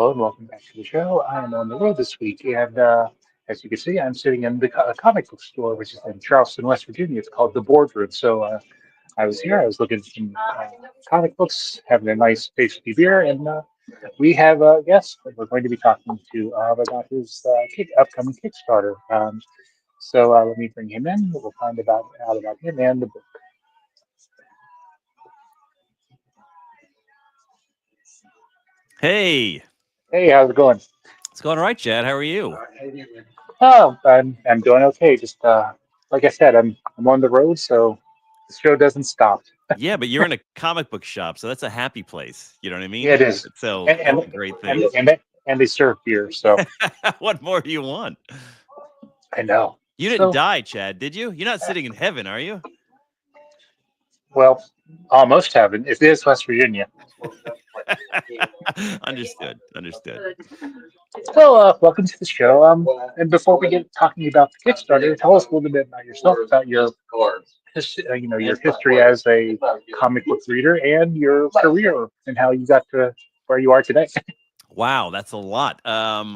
Hello and welcome back to the show. I am on the road this week, and as you can see, I'm sitting in a comic book store, which is in Charleston, West Virginia. It's called the Boardroom. So I was here. I was looking at some comic books, having a nice tasty beer, and we have a guest that we're going to be talking to about his upcoming Kickstarter. So let me bring him in. We'll find out about him and the book. Hey, Hey, how's it going? it's going all right, Chad. How are you? Oh, I'm doing okay. Just like I said, I'm on the road, so the show doesn't stop. Yeah, but you're in a comic book shop, so that's a happy place. You know what I Yeah, mean? it is, So and that's and a great and thing. and they, and they serve beer, so What more do you want? I know. You didn't So die, Chad, did you? You're not sitting in heaven, are you? well, almost heaven. It is West Virginia. Understood. Understood. So welcome to the show. And before we get talking about the Kickstarter, tell us a little bit about yourself, about your your history as a comic book reader and your career and how you got to where you are today. Wow, that's a lot.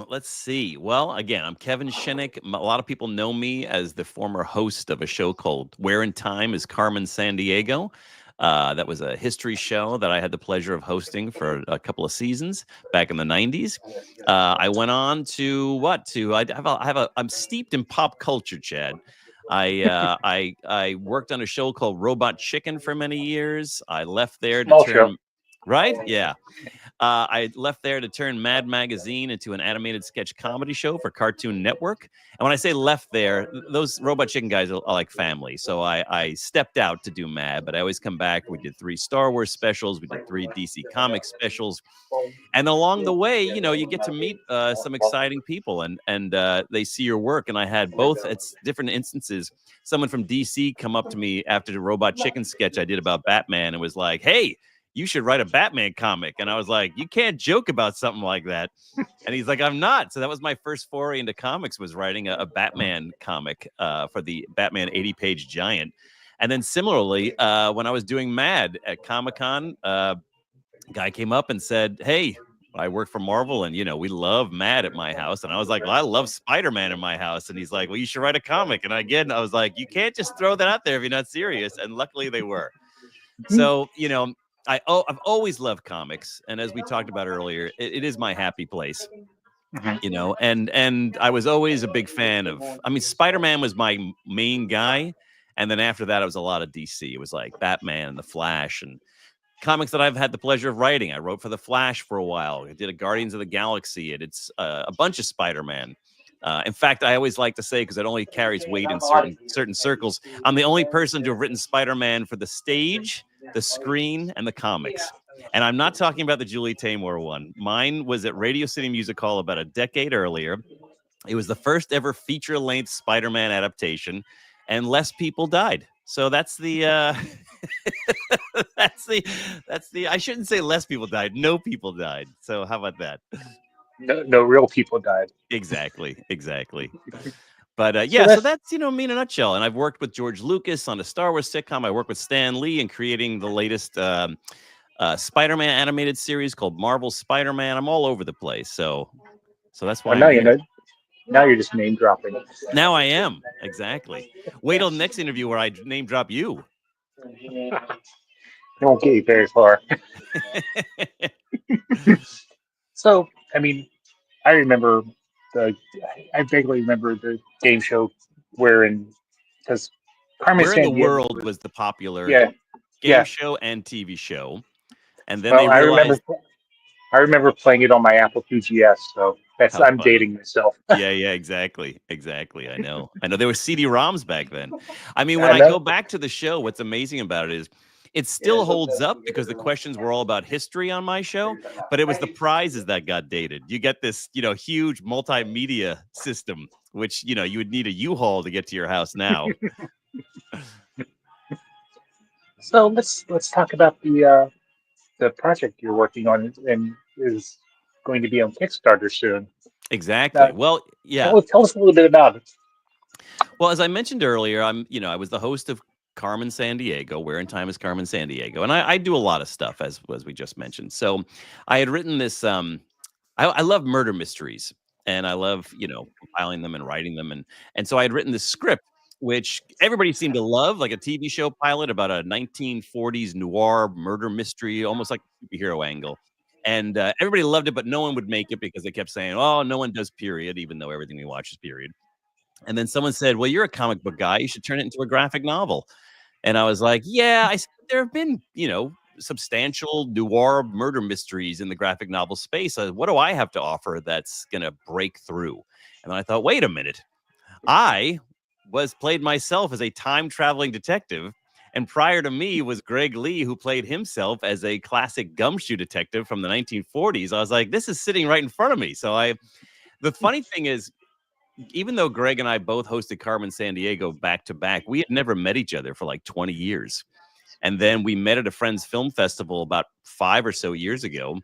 Let's see. Well, again, I'm Kevin Shinick. A lot of people know me as the former host of a show called Where in Time is Carmen San Diego. That was a history show that I had the pleasure of hosting for a couple of seasons back in the 90s. I went on to what? I'm steeped in pop culture, Chad. I worked on a show called Robot Chicken for many years. I left there to Small show. turn right. Yeah. I left there to turn Mad Magazine into an animated sketch comedy show for Cartoon Network. And when I say left there, those Robot Chicken guys are like family. So I stepped out to do Mad, but I always come back. We did 3 Star Wars specials. We did 3 DC Comics specials. And along the way, you get to meet some exciting people and they see your work. And I had both at different instances, someone from DC come up to me after the Robot Chicken sketch I did about Batman and was like, hey, you should write a Batman comic. And I was like, you can't joke about something like that. And he's like, I'm not. So that was my first foray into comics, was writing a Batman comic for the Batman 80-page giant. And then similarly, when I was doing Mad at Comic-Con, guy came up and said, hey, I work for Marvel and, we love Mad at my house. And I was like, well, I love Spider-Man in my house. And he's like, well, you should write a comic. And again, I was like, you can't just throw that out there if you're not serious. And luckily they were. So, I've always loved comics, and as we talked about earlier, it is my happy place. And I was always a big fan of. I mean, Spider-Man was my main guy, and then after that, it was a lot of DC. It was like Batman and the Flash and comics that I've had the pleasure of writing. I wrote for the Flash for a while. I did a Guardians of the Galaxy, and it's a bunch of Spider-Man. In fact, I always like to say, because it only carries weight in certain circles, I'm the only person to have written Spider-Man for the stage, the screen, and the comics. And I'm not talking about the Julie Taymor one. Mine was at Radio City Music Hall about a decade earlier. It was the first ever feature-length Spider-Man adaptation, and less people died. So that's the that's the I shouldn't say less people died. No people died. So how about that? No real people died. Exactly. So So that's that's me in a nutshell. And I've worked with George Lucas on a Star Wars sitcom. I worked with Stan Lee in creating the latest Spider-Man animated series called Marvel Spider-Man. I'm all over the place. So that's well, why I'm here. now you're just name dropping. Now I am. Exactly. Wait till the next interview where I name drop you. It won't get you very far. So I mean, I remember the I vaguely remember the game show wherein because Carmen Where in the San Diego. world was the popular Yeah, game yeah. show and TV show? And then they Well, realized I remember playing it on my Apple IIgs, so how I'm funny. dating myself. Yeah, exactly. I know. There were CD-ROMs back then. I mean, when I I go know. back to the show, what's amazing about it is it still holds up because the questions were all about history on my show, but it was the prizes that got dated. You get this, huge multimedia system, which, you would need a U-Haul to get to your house now. So let's talk about the project you're working on and is going to be on Kickstarter soon. Exactly. Uh, Well, yeah. tell us a little bit about it. Well, as I mentioned earlier, I was the host of Carmen San Diego, Where in Time is Carmen San Diego. And I do a lot of stuff, as we just mentioned. So I had written this, I love murder mysteries, and I love, compiling them and writing them, and so I had written this script, which everybody seemed to love, like a TV show pilot about a 1940s noir murder mystery, almost like a superhero angle. And everybody loved it, but no one would make it because they kept saying, "Oh, no one does period," even though everything we watch is period. And then someone said, "Well, you're a comic book guy. You should turn it into a graphic novel." And I was like, "Yeah." I said, "There have been, substantial noir murder mysteries in the graphic novel space. What do I have to offer that's going to break through?" And then I thought, wait a minute. I was played myself as a time traveling detective. And prior to me was Greg Lee, who played himself as a classic gumshoe detective from the 1940s. I was like, this is sitting right in front of me. The funny thing is, even though Greg and I both hosted Carmen San Diego back to back, we had never met each other for like 20 years. And then we met at a friend's film festival about 5 or so years ago.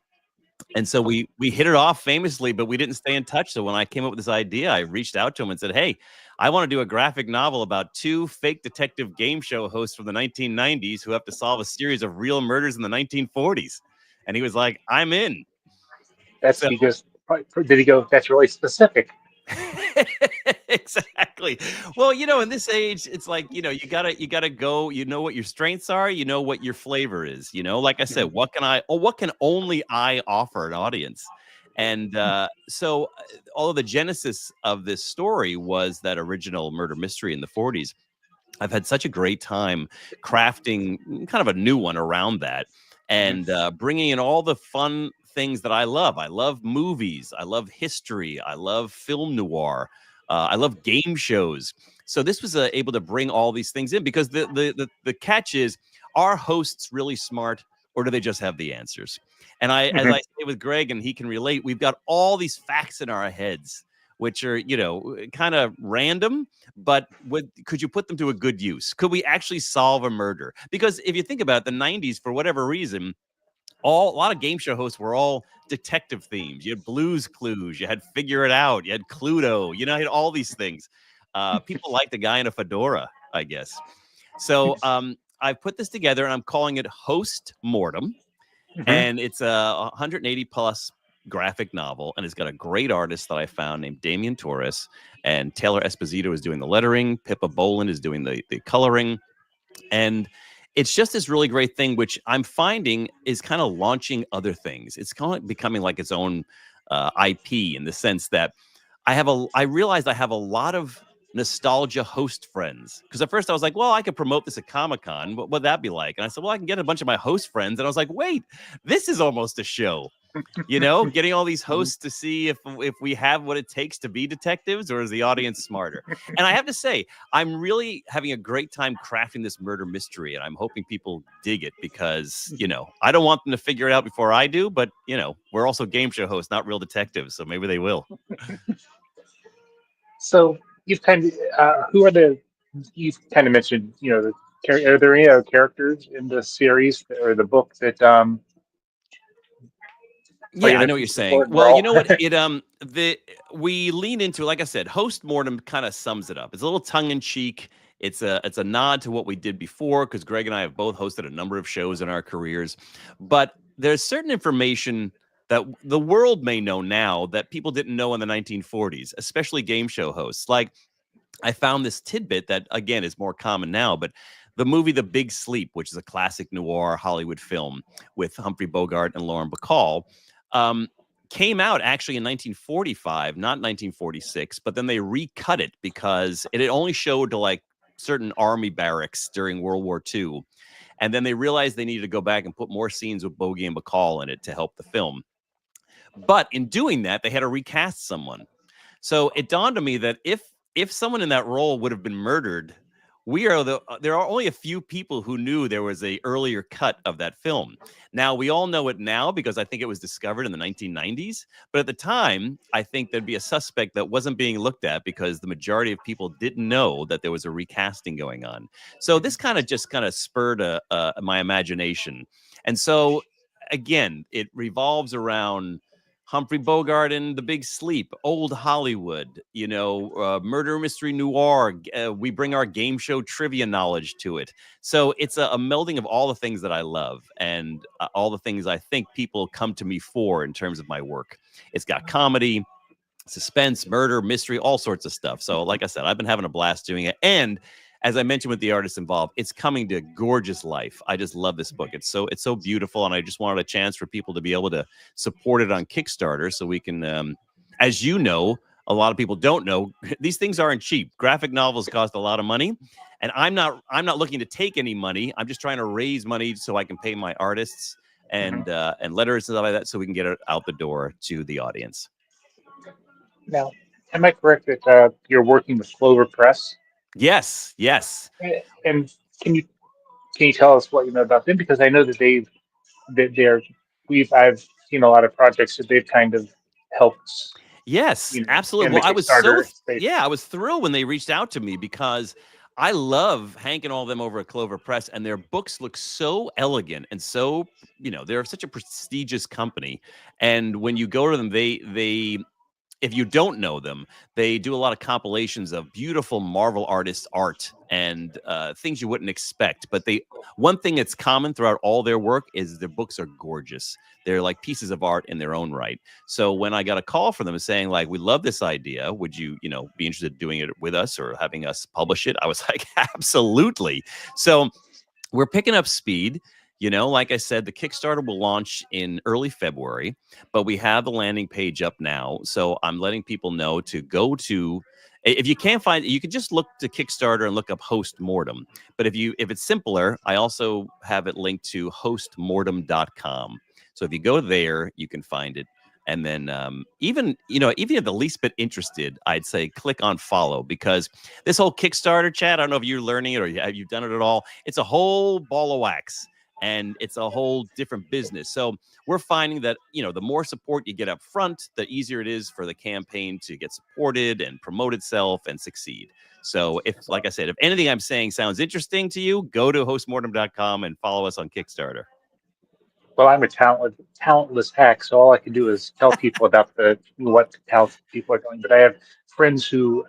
And so we hit it off famously, but we didn't stay in touch. So when I came up with this idea, I reached out to him and said, "Hey, I want to do a graphic novel about two fake detective game show hosts from the 1990s who have to solve a series of real murders in the 1940s." And he was like, "I'm in." That's So he just did he go? That's really specific. exactly. Well, in this age, it's like, you gotta go, what your strengths are, what your flavor is, like I said, Mhm. what can only I offer an audience? And although the genesis of this story was that original murder mystery in the 40s, I've had such a great time crafting kind of a new one around that, Mhm. and bringing in all the fun things that I love. I love movies. I love history. I love film noir. I love game shows. So this was able to bring all these things in because the catch is, are hosts really smart, or do they just have the answers? And as I Mhm. say with Greg, and he can relate, we've got all these facts in our heads, which are kind of random, but could you put them to a good use? Could we actually solve a murder? Because if you think about it, the 90s, for whatever reason, a lot of game show hosts were all detective themes. You had Blues Clues, you had Figure It Out, you had Cluedo, you had all these things. People liked the guy in a fedora, I guess. So I've put this together, and I'm calling it Host Mortem, Mhm. and it's a 180 plus graphic novel, and it's got a great artist that I found named Damian Torres, and Taylor Esposito is doing the lettering, Pippa Boland is doing the coloring, and it's just this really great thing, which I'm finding is kind of launching other things. It's kind of becoming like its own IP, in the sense that I realized I have a lot of nostalgia host friends, because at first I was like, well, I could promote this at Comic-Con. What would that be like? And I said, well, I can get a bunch of my host friends. And I was like, wait, this is almost a show. Getting all these Mhm. hosts to see if we have what it takes to be detectives, or is the audience smarter? And I have to say, I'm really having a great time crafting this murder mystery, and I'm hoping people dig it, because I don't want them to figure it out before I do, but we're also game show hosts, not real detectives, so maybe they will. So you've kind of who are the you've kind of mentioned the are there any other characters in the series or the book that play Yeah, an I know what you're saying. important Well, you role? know what? The we lean into, like I said, Host Mortem kind of sums it up. It's a little tongue in cheek. It's a nod to what we did before, because Greg and I have both hosted a number of shows in our careers. But there's certain information that the world may know now that people didn't know in the 1940s, especially game show hosts. Like, I found this tidbit that, again, is more common now, but the movie The Big Sleep, which is a classic noir Hollywood film with Humphrey Bogart and Lauren Bacall, um, came out actually in 1945, not 1946, but then they recut it because it had only showed to like certain army barracks during World War II. And then they realized they needed to go back and put more scenes with Bogey and Bacall in it to help the film. But in doing that, they had to recast someone. So it dawned on me that if someone in that role would have been murdered, there are only a few people who knew there was a earlier cut of that film. Now we all know it now because I think it was discovered in the 1990s, but at the time, I think there'd be a suspect that wasn't being looked at because the majority of people didn't know that there was a recasting going on. So this kind of spurred my imagination. And so again, it revolves around Humphrey Bogart in The Big Sleep, Old Hollywood, Murder Mystery Noir. We bring our game show trivia knowledge to it. So it's a melding of all the things that I love and all the things I think people come to me for in terms of my work. It's got comedy, suspense, murder, mystery, all sorts of stuff. So, like I said, I've been having a blast doing it. And as I mentioned with the artists involved, it's coming to gorgeous life. I just love this book. It's so beautiful, and I just wanted a chance for people to be able to support it on Kickstarter, so we can, as you know, a lot of people don't know, these things aren't cheap. Graphic novels cost a lot of money, and I'm not looking to take any money. I'm just trying to raise money so I can pay my artists Mhm. and letters and stuff like that, so we can get it out the door to the audience. Now, am I correct that you're working with Clover Press? Yes, yes. And can you can you tell us what you know about them? Because I know that they're I've seen a lot of projects that they've kind of helped, Yes, in absolutely. the Well, Kickstarter space. I was thrilled when they reached out to me because I love Hank and all of them over at Clover Press, and their books look so elegant and so, they're such a prestigious company. And when you go to them, they if you don't know them, they do a lot of compilations of beautiful Marvel artists' art and things you wouldn't expect. But one thing that's common throughout all their work is their books are gorgeous. They're like pieces of art in their own right. So when I got a call from them saying like, "We love this idea. Would you, be interested in doing it with us or having us publish it?" I was like, "Absolutely." So we're picking up speed. Like I said, the Kickstarter will launch in early February, but we have the landing page up now. So I'm letting people know to go to, if you can't find it, you can just look to Kickstarter and look up Host Mortem. But if it's simpler, I also have it linked to hostmortem.com. So if you go there, you can find it. And then even if you're the least bit interested, I'd say click on follow, because this whole Kickstarter chat, I don't know if you're learning it or have you done it at all. It's a whole ball of wax, and it's a whole different business. So we're finding that, the more support you get up front, the easier it is for the campaign to get supported and promote itself and succeed. So like I said, if anything I'm saying sounds interesting to you, go to hostmortem.com and follow us on Kickstarter. Well, I'm a talentless hack, so all I can do is tell people about the what talented people are doing. But I have friends who,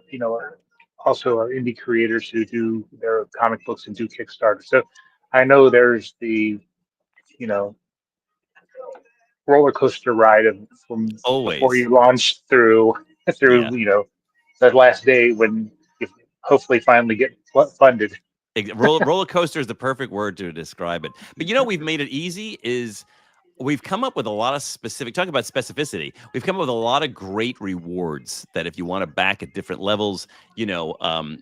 also are indie creators who do their comic books and do Kickstarter. So I know there's the, you know, roller coaster ride of from before Always. you launch through, Yeah. that last day when you hopefully finally get funded. Roller coaster is the perfect word to describe it. But we've made it easy is we've come up with a lot of talk about specificity. We've come up with a lot of great rewards that if you want to back at different levels,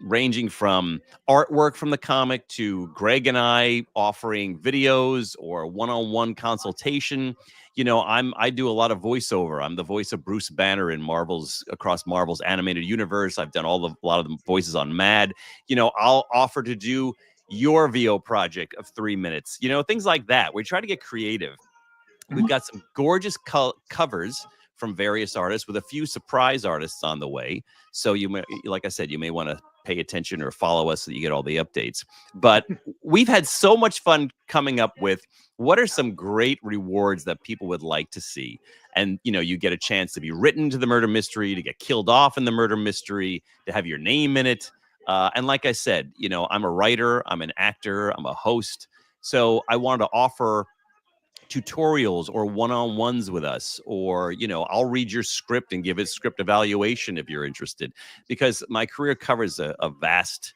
ranging from artwork from the comic to Greg and I offering videos or one-on-one consultation. I do a lot of voiceover. I'm the voice of Bruce Banner in across Marvel's animated universe. I've done a lot of the voices on Mad. I'll offer to do your VO project of 3 minutes, things like that. We try to get creative. We've Mhm. got some gorgeous covers from various artists with a few surprise artists on the way. So like I said, you may want to pay attention or follow us so that you get all the updates. But we've had so much fun coming up with what are some great rewards that people would like to see. And, you get a chance to be written to the murder mystery, to get killed off in the murder mystery, to have your name in it. And like I said, I'm a writer, I'm an actor, I'm a host. So I wanted to offer tutorials or one-on-ones with us, or I'll read your script and give it script evaluation if you're interested, because my career covers a vast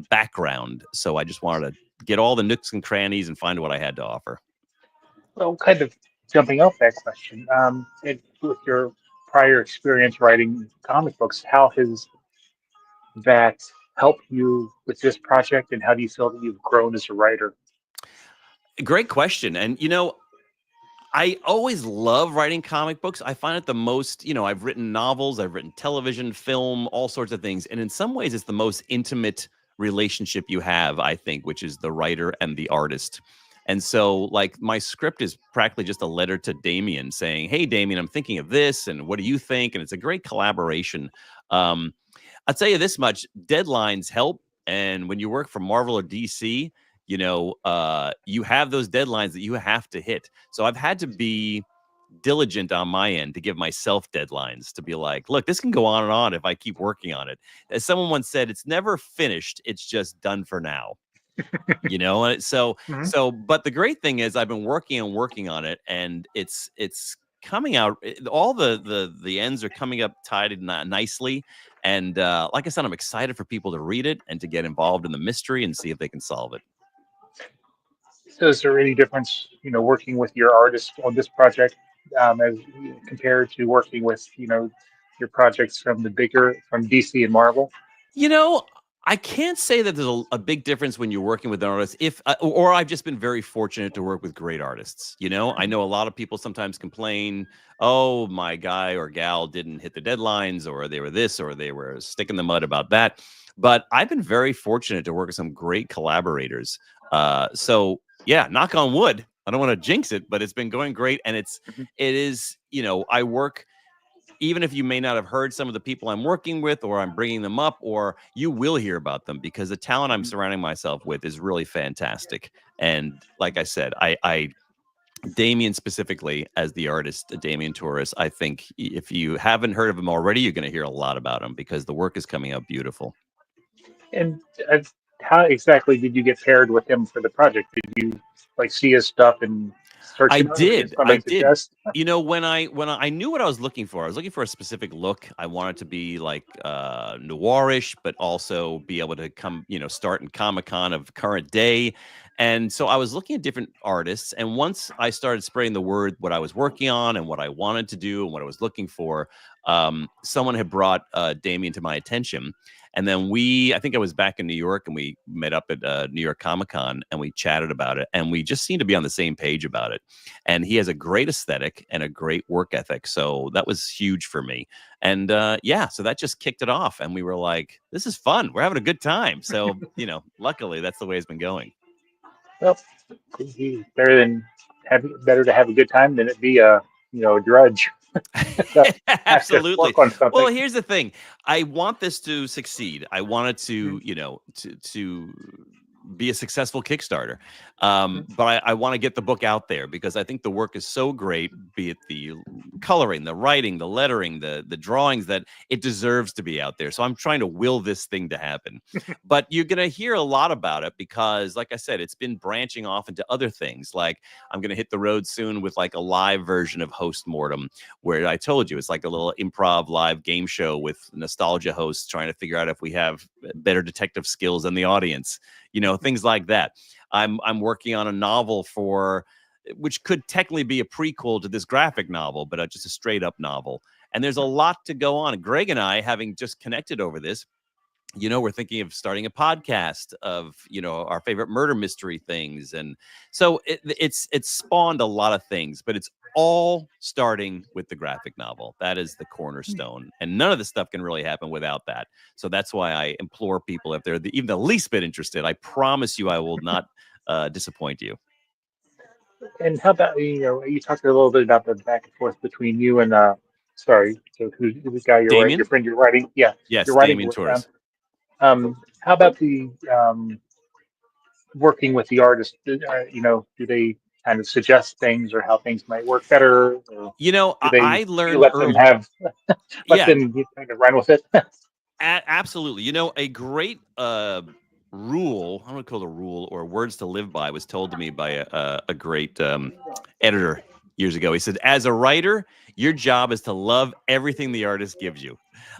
background. So I just wanted to get all the nooks and crannies and find what I had to offer. Well, kind of jumping off that question, with your prior experience writing comic books, how has that helped you with this project, and how do you feel that you've grown as a writer? Great question. And I always love writing comic books. I find it the most, I've written novels, I've written television, film, all sorts of things. And in some ways, it's the most intimate relationship you have, I think, which is the writer and the artist. And so, like, my script is practically just a letter to Damien saying, "Hey, Damien, I'm thinking of this. And what do you think?" And it's a great collaboration. Um, I'll tell you this much: deadlines help. And when you work for Marvel or DC, you have those deadlines that you have to hit. So I've had to be diligent on my end to give myself deadlines to be like, look, this can go on and on if I keep working on it. As someone once said, it's never finished, it's just done for now. You know, and Mhm. but the great thing is I've been working on it, and it's coming out. All the ends are coming up tied nicely, and like I said, I'm excited for people to read it and to get involved in the mystery and see if they can solve it. So is there any difference, working with your artist on this project, as compared to working with, your projects from from DC and Marvel? You know, I can't say that there's a big difference when you're working with an artist. If or I've just been very fortunate to work with great artists. You know, I know a lot of people sometimes complain, "Oh, my guy or gal didn't hit the deadlines, or they were this, or they were stick in the mud about that." But I've been very fortunate to work with some great collaborators. So yeah, knock on wood. I don't want to jinx it, but it's been going great, and Mhm. it is. You know, I work even if you may not have heard some of the people I'm working with, or I'm bringing them up, or you will hear about them because the talent I'm Mhm. surrounding myself with is really fantastic. And like I said, I Damien specifically as the artist, Damien Torres, I think if you haven't heard of him already, you're going to hear a lot about him because the work is coming out beautiful. And how exactly did you get paired with him for the project? Did you like see his stuff and search I it out, or did did. I somebody did. suggest? You know, when I knew what I was looking for a specific look. I wanted to be like noirish, but also be able to come, start in Comic-Con of current day. And so I was looking at different artists. And once I started spreading the word what I was working on and what I wanted to do and what I was looking for, someone had brought Damien to my attention. And then I think I was back in New York, and we met up at New York Comic Con, and we chatted about it, and we just seemed to be on the same page about it. And he has a great aesthetic and a great work ethic, so that was huge for me. And yeah, so that just kicked it off, and we were like, this is fun, we're having a good time. So luckily that's the way it's been going. Well, better to have a good time than it be a drudge. So have to Absolutely. work on Well, something. here's the thing. I want this to succeed. I want it to, Mhm. to be a successful Kickstarter. Mhm. But I want to get the book out there because I think the work is so great, be it the coloring, the writing, the lettering, the drawings, that it deserves to be out there. So I'm trying to will this thing to happen. But you're gonna hear a lot about it because, like I said, it's been branching off into other things. Like I'm gonna hit the road soon with like a live version of Host Mortem, where I told you it's like a little improv live game show with nostalgia hosts trying to figure out if we have better detective skills than the audience, things like that. I'm working on a novel for which could technically be a prequel to this graphic novel, but just a straight up novel. And there's a lot to go on. Greg and I, having just connected over this, we're thinking of starting a podcast of, our favorite murder mystery things. And so it's spawned a lot of things, but it's all starting with the graphic novel. That is the cornerstone. And none of this stuff can really happen without that. So that's why I implore people, if they're even the least bit interested, I promise you I will not disappoint you. And how about you talked a little bit about the back and forth between you and sorry, so who's the guy your Damien? friend you're writing? Yeah, you're Yes, writing Damien with. Torres. How about the working with the artist? Do they kind of suggest things or how things might work better, or I do you learned let them early. have let Yeah, them kind of run with it? Absolutely. A great rule, I don't call it a rule or words to live by, was told to me by a great editor years ago. He said, as a writer, your job is to love everything the artist gives you,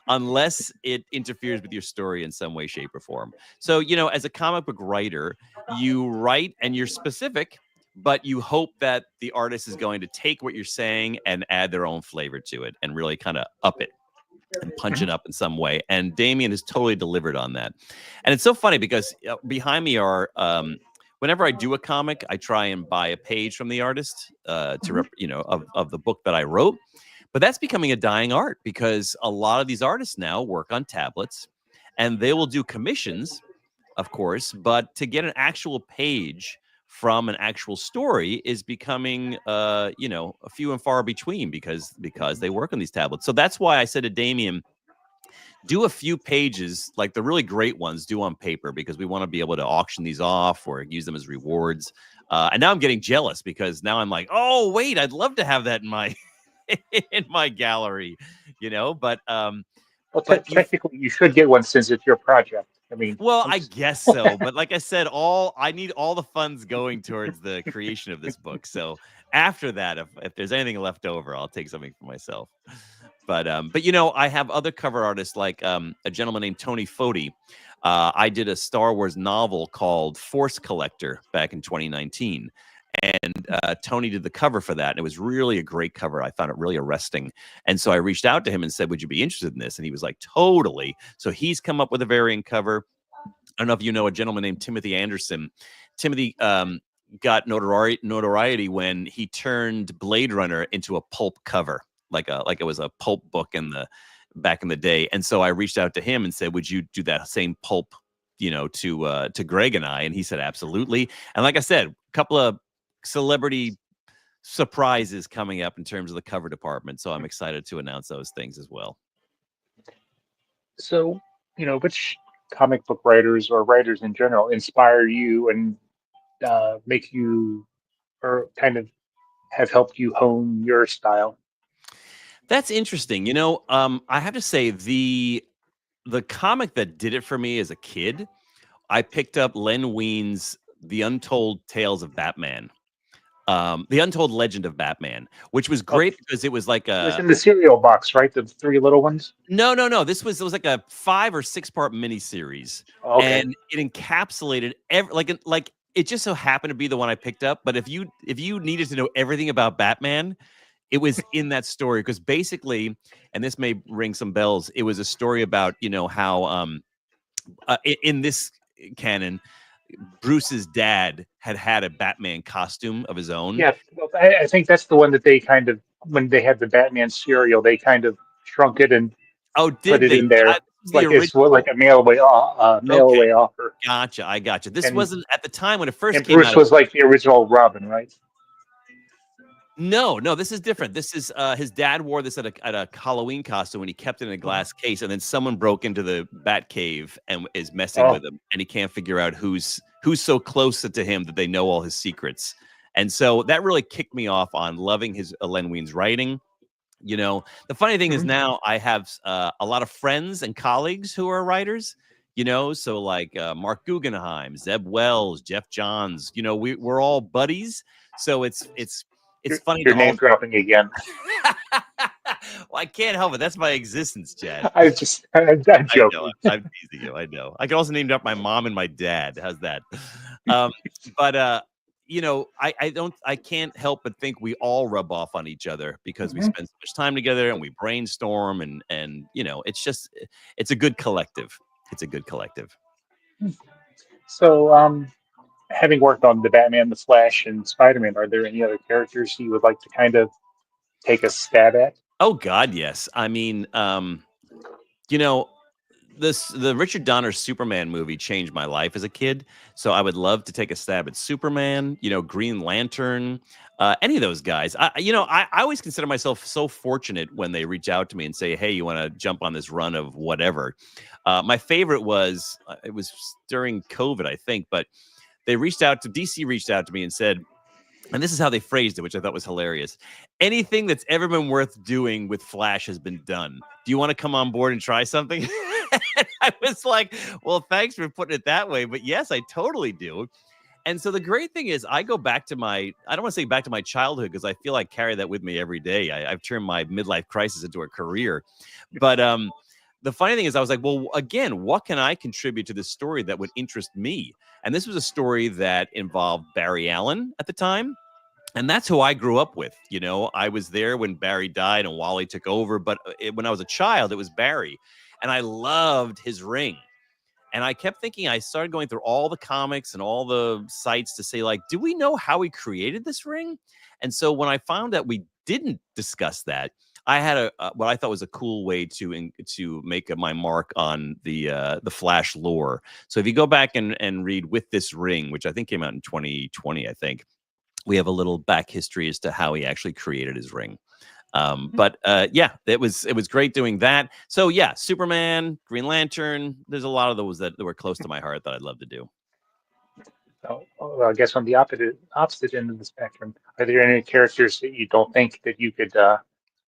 unless it interferes with your story in some way, shape, or form. So, as a comic book writer, you write and you're specific, but you hope that the artist is going to take what you're saying and add their own flavor to it and really kind of up it and punch Mhm. it up in some way. And Damien has totally delivered on that. And it's so funny because behind me are, whenever I do a comic, I try and buy a page from the artist Mhm. of the book that I wrote. But that's becoming a dying art because a lot of these artists now work on tablets, and they will do commissions, of course, but to get an actual page from an actual story is becoming a few and far between because they work on these tablets. So that's why I said to Damien, do a few pages, like the really great ones, do on paper because we want to be able to auction these off or use them as rewards. And now I'm getting jealous because now I'm like, oh wait, I'd love to have that in my in my gallery, Well, But technically, you should get one since it's your project. I mean, well, I guess so. But like I said, I need all the funds going towards the creation of this book. So after that, if there's anything left over, I'll take something for myself. But I have other cover artists like a gentleman named Tony Foti. I did a Star Wars novel called Force Collector back in 2019. And Tony did the cover for that. And it was really a great cover. I found it really arresting. And so I reached out to him and said, would you be interested in this? And he was like, totally. So he's come up with a variant cover. I don't know if you know a gentleman named Timothy Anderson. Timothy got notoriety when he turned Blade Runner into a pulp cover, like it was a pulp book back in the day. And so I reached out to him and said, would you do that same pulp, to Greg and I? And he said, absolutely. And like I said, a couple of celebrity surprises coming up in terms of the cover department. So I'm excited to announce those things as well. so which comic book writers or writers in general inspire you and make you, or kind of have helped you hone your style? That's interesting. I have to say the comic that did it for me as a kid, I picked up Len Wein's The Untold Tales of Batman. The Untold Legend of Batman, which was great because it was like It was in the cereal box, right? The three little ones. No. It was like a 5 or 6 part miniseries, Okay. and it encapsulated like it just so happened to be the one I picked up. But if you needed to know everything about Batman, it was in that story because basically, and this may ring some bells, it was a story about how in this canon, Bruce's dad had a Batman costume of his own. Yeah, well, I think that's the one that they kind of, when they had the Batman cereal, they kind of shrunk it and Oh, put did it they? in there. The It's what, original. like a mail Okay, away offer. gotcha. I gotcha. This And wasn't at the time when it first and came Bruce out. was like the original Robin, right? No, this is different. This is his dad wore this at a Halloween costume and he kept it in a glass case. And then someone broke into the Bat Cave and is messing Oh. with him, and he can't figure out who's so close to him that they know all his secrets. And so that really kicked me off on loving his Len Wein's writing. The funny thing is Mhm. now I have a lot of friends and colleagues who are writers. So like Mark Guggenheim, Zeb Wells, Jeff Johns. We're all buddies. So it's funny Your to name all. dropping again. Well, I can't help it. That's my existence, Chad. I'm I know. joking. I'm teasing you. I know. I can also name up my mom and my dad. How's that? But I can't help but think we all rub off on each other because we Mhm. spend so much time together and we brainstorm and it's a good collective. It's a good collective. So, having worked on the Batman, the Flash, and Spider-Man, are there any other characters you would like to kind of take a stab at? Oh God, yes. I mean, you know, the Richard Donner Superman movie changed my life as a kid. So I would love to take a stab at Superman, Green Lantern, any of those guys. I always consider myself so fortunate when they reach out to me and say, "Hey, you want to jump on this run of whatever?" My favorite was it was during COVID, I think, but DC reached out to me and said, and this is how they phrased it, which I thought was hilarious. Anything that's ever been worth doing with Flash has been done. Do you want to come on board and try something? And I was like, well, thanks for putting it that way. But yes, I totally do. And so the great thing is I go back to I don't want to say back to my childhood because I feel I carry that with me every day. I've turned my midlife crisis into a career. But the funny thing is I was like, well, again, what can I contribute to this story that would interest me? And this was a story that involved Barry Allen at the time. And that's who I grew up with. I was there when Barry died and Wally took over. But when I was a child, it was Barry. And I loved his ring. And I kept thinking, I started going through all the comics and all the sites to say, like, do we know how he created this ring? And so when I found that we didn't discuss that, I had what I thought was a cool way to make my mark on the Flash lore. So if you go back and read With This Ring, which I think came out in 2020, I think, we have a little back history as to how he actually created his ring. Yeah, it was great doing that. So yeah, Superman, Green Lantern. There's a lot of those that were close to my heart that I'd love to do. So, well, I guess on the opposite end of the spectrum, are there any characters that you don't think that you could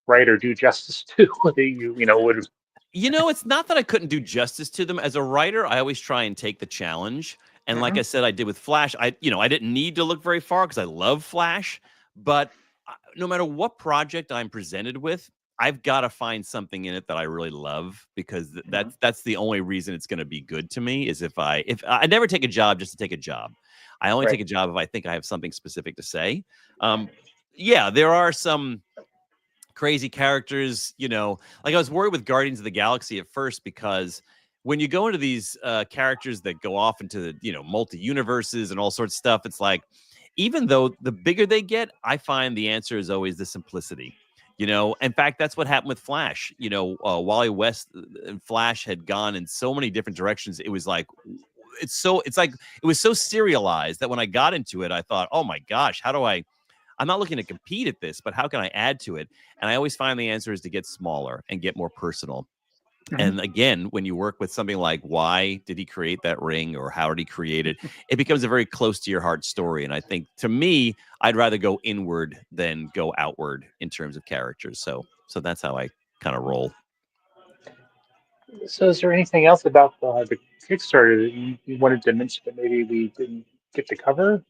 write or do justice to that you would? It's not that I couldn't do justice to them. As a writer, I always try and take the challenge. And like Mhm. I said, I did with Flash. I didn't need to look very far because I love Flash. But no matter what project I'm presented with, I've got to find something in it that I really love because Mhm. that's the only reason it's going to be good to me. Is if I never take a job just to take a job. I only Right. take a job if I think I have something specific to say. Um, yeah, there are some crazy characters, like I was worried with Guardians of the Galaxy at first because when you go into these characters that go off into the, multi universes and all sorts of stuff, it's like, even though the bigger they get, I find the answer is always the simplicity. In fact, that's what happened with Flash. Wally West and Flash had gone in so many different directions. It was like, it's like, it was so serialized that when I got into it, I thought, oh my gosh, I'm not looking to compete at this, but how can I add to it? And I always find the answer is to get smaller and get more personal. Mhm. And again, when you work with something like why did he create that ring or how did he create it, it becomes a very close to your heart story. And I think to me, I'd rather go inward than go outward in terms of characters. So that's how I kind of roll. So, is there anything else about the Kickstarter that you wanted to mention that maybe we didn't get to cover?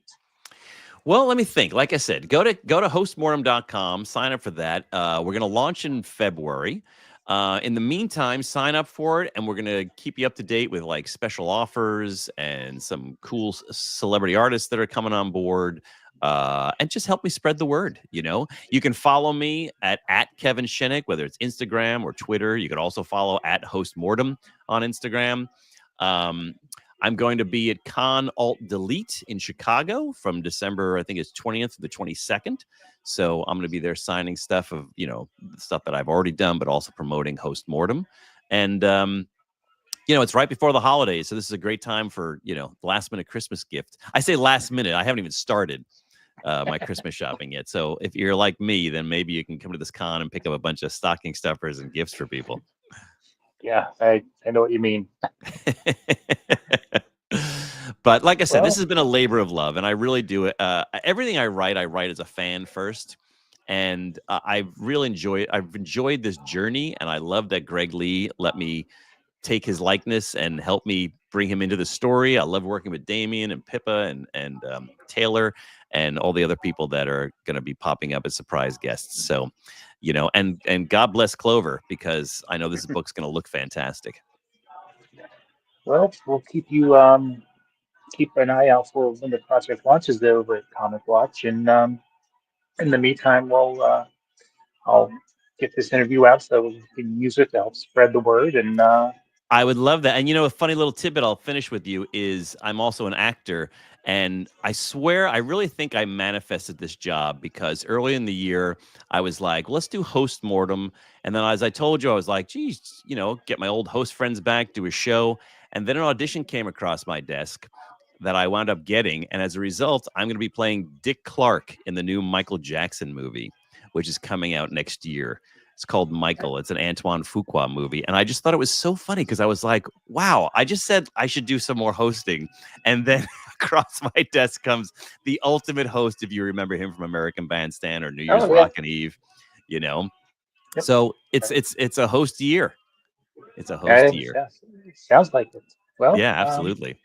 Well, let me think. Like I said, go to hostmortem.com, sign up for that. We're gonna launch in February. In the meantime, sign up for it, and we're gonna keep you up to date with like special offers and some cool celebrity artists that are coming on board. And just help me spread the word. You can follow me at Kevin Shinick, whether it's Instagram or Twitter. You can also follow at Host Mortem on Instagram. Um, I'm going to be at Con Alt Delete in Chicago from December, I think it's 20th to the 22nd. So I'm going to be there signing stuff of, stuff that I've already done, but also promoting Host Mortem. And, it's right before the holidays. So this is a great time for, last minute Christmas gift. I say last minute. I haven't even started my Christmas shopping yet. So if you're like me, then maybe you can come to this con and pick up a bunch of stocking stuffers and gifts for people. Yeah, I know what you mean. But like I said, this Well, has been a labor of love, and I really do it. Everything I write as a fan first, and I've enjoyed this journey, and I love that Greg Lee let me take his likeness and help me bring him into the story. I love working with Damien and Pippa and Taylor and all the other people that are going to be popping up as surprise guests. So, and God bless Clover because I know this book's going to look fantastic. well, we'll keep an eye out for when the project launches there over at Comic Watch, and in the meantime, I'll get this interview out so we can use it to help spread the word. And I would love that. And a funny little tidbit I'll finish with you is I'm also an actor. And I swear, I really think I manifested this job because early in the year, I was like, let's do Host Mortem. And then, as I told you, I was like, geez, get my old host friends back, do a show. And then an audition came across my desk that I wound up getting. And as a result, I'm going to be playing Dick Clark in the new Michael Jackson movie, which is coming out next year. It's called Michael. It's an Antoine Fuqua movie. And I just thought it was so funny because I was like, wow, I just said I should do some more hosting. And then across my desk comes the ultimate host, if you remember him from American Bandstand or New Year's oh yeah, Rockin' Eve, you know. yep. So it's a host year. It's a host year. Sounds like it. Well, Yeah, absolutely.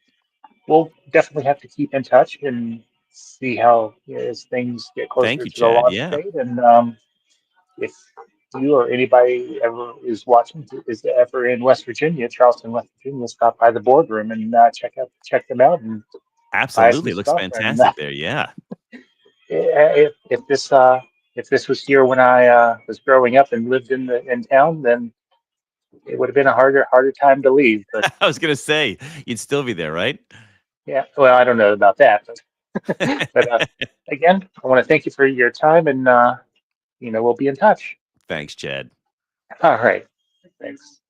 we'll definitely have to keep in touch and see how as things get Thank closer you, to the Chad. launch Yeah. date. And if you or anybody ever is watching, is ever in West Virginia, Charleston, West Virginia, stop by the boardroom and check them out and buy some Absolutely. It looks stuff. And fantastic there. Yeah. if this was here when I was growing up and lived in town, then it would have been a harder time to leave. But I was gonna say you'd still be there, right? yeah, well, I don't know about that, but again, I want to thank you for your time, and we'll be in touch. Thanks, Chad. All right, thanks.